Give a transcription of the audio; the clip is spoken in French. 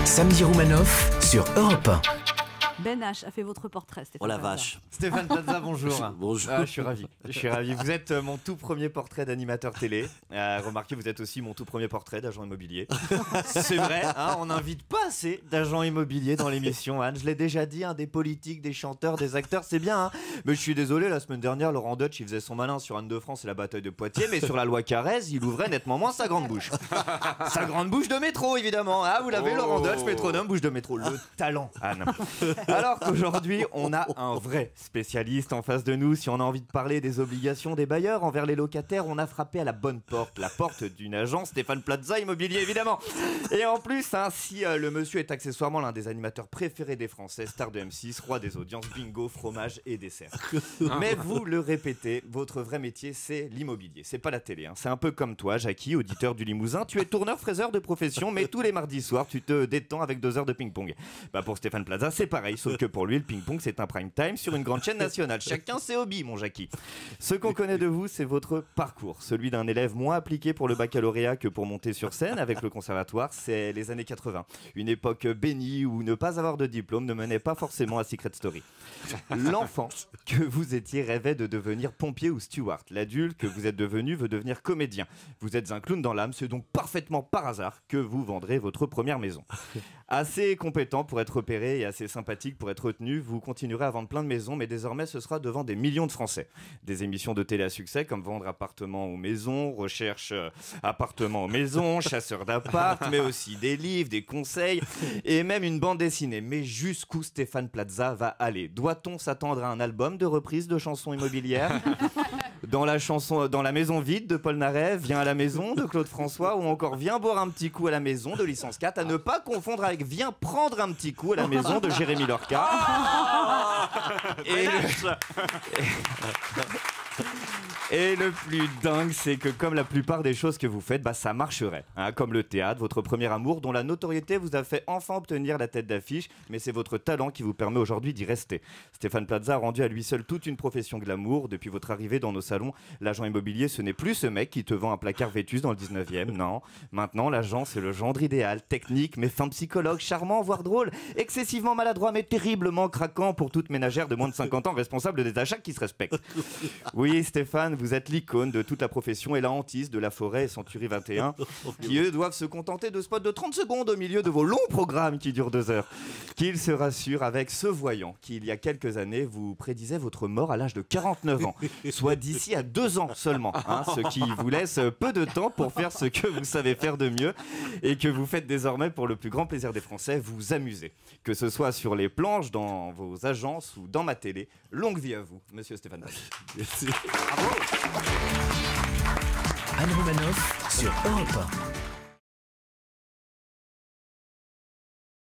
Samedi Roumanoff sur Europe 1. Ben H a fait votre portrait, Stéphane. Oh la Plaza. vache. Stéphane Plaza, bonjour. Bonjour. Je suis ravi. Je suis ravi. Vous êtes mon tout premier portrait d'animateur télé. Remarquez, vous êtes aussi mon tout premier portrait d'agent immobilier. C'est vrai, hein, on n'invite pas assez d'agents immobiliers dans l'émission, Anne. Je l'ai déjà dit, hein, des politiques, des chanteurs, des acteurs, c'est bien. Hein. Mais je suis désolé, la semaine dernière, Laurent Deutsch, il faisait son malin sur Anne de France et la bataille de Poitiers, mais sur la loi Carrez, il ouvrait nettement moins sa grande bouche. Sa grande bouche de métro, évidemment. Ah, vous l'avez, Laurent Deutsch, métronome, bouche de métro. Le talent, Anne. Alors qu'aujourd'hui, on a un vrai spécialiste en face de nous. Si on a envie de parler des obligations des bailleurs envers les locataires, on a frappé à la bonne porte, la porte d'une agence, Stéphane Plaza Immobilier évidemment. Et en plus, hein, si le monsieur est accessoirement l'un des animateurs préférés des Français, star de M6, roi des audiences, bingo, fromage et dessert. Mais vous le répétez, votre vrai métier c'est l'immobilier, c'est pas la télé. Hein. C'est un peu comme toi, Jackie, auditeur du Limousin. Tu es tourneur-fraiseur de profession, mais tous les mardis soirs, tu te détends avec 2 heures de ping-pong. Bah pour Stéphane Plaza, c'est pareil, sauf que pour lui, le ping-pong, c'est un prime time sur une grande chaîne nationale. Chacun ses hobbies, mon Jackie. Ce qu'on connaît de vous, c'est votre parcours. Celui d'un élève moins appliqué pour le baccalauréat que pour monter sur scène avec le conservatoire. C'est les années 80. Une époque bénie où ne pas avoir de diplôme ne menait pas forcément à Secret Story. L'enfant que vous étiez rêvait de devenir pompier ou steward. L'adulte que vous êtes devenu veut devenir comédien. Vous êtes un clown dans l'âme, c'est donc parfaitement par hasard que vous vendrez votre première maison. Assez compétent pour être repéré et assez sympathique pour être retenu, vous continuerez à vendre plein de maisons, mais désormais ce sera devant des millions de Français. Des émissions de télé à succès comme Vendre appartement aux maisons, Recherche appartement aux maisons, Chasseur d'appart, mais aussi des livres, des conseils et même une bande dessinée. Mais jusqu'où Stéphane Plaza va aller? Doit-on s'attendre à un album de reprises de chansons immobilières? Dans la maison vide de Paul Naref, Viens à la maison de Claude François, ou encore Viens boire un petit coup à la maison de Licence 4, à ne pas confondre avec Viens prendre un petit coup à la maison de Jérémy Lorca. Et le plus dingue, c'est que comme la plupart des choses que vous faites, bah, ça marcherait. Hein, comme le théâtre, votre premier amour, dont la notoriété vous a fait enfin obtenir la tête d'affiche, mais c'est votre talent qui vous permet aujourd'hui d'y rester. Stéphane Plaza a rendu à lui seul toute une profession glamour. Depuis votre arrivée dans nos salons, l'agent immobilier, ce n'est plus ce mec qui te vend un placard Vétus dans le 19e, non. Maintenant, l'agent, c'est le gendre idéal, technique, mais fin psychologue, charmant, voire drôle, excessivement maladroit, mais terriblement craquant pour toute ménagère de moins de 50 ans responsable des achats qui se respectent. Oui, Stéphane, vous êtes l'icône de toute la profession et la hantise de La Forêt et Century 21, qui eux doivent se contenter de spots de 30 secondes au milieu de vos longs programmes qui durent 2 heures. Qu'ils se rassurent avec ce voyant qui, il y a quelques années, vous prédisait votre mort à l'âge de 49 ans, soit d'ici à 2 ans seulement, hein, ce qui vous laisse peu de temps pour faire ce que vous savez faire de mieux et que vous faites désormais pour le plus grand plaisir des Français, vous amuser. Que ce soit sur les planches, dans vos agences ou dans ma télé, longue vie à vous, monsieur Stéphane. Merci. Anne Roumanoff sur Europe 1.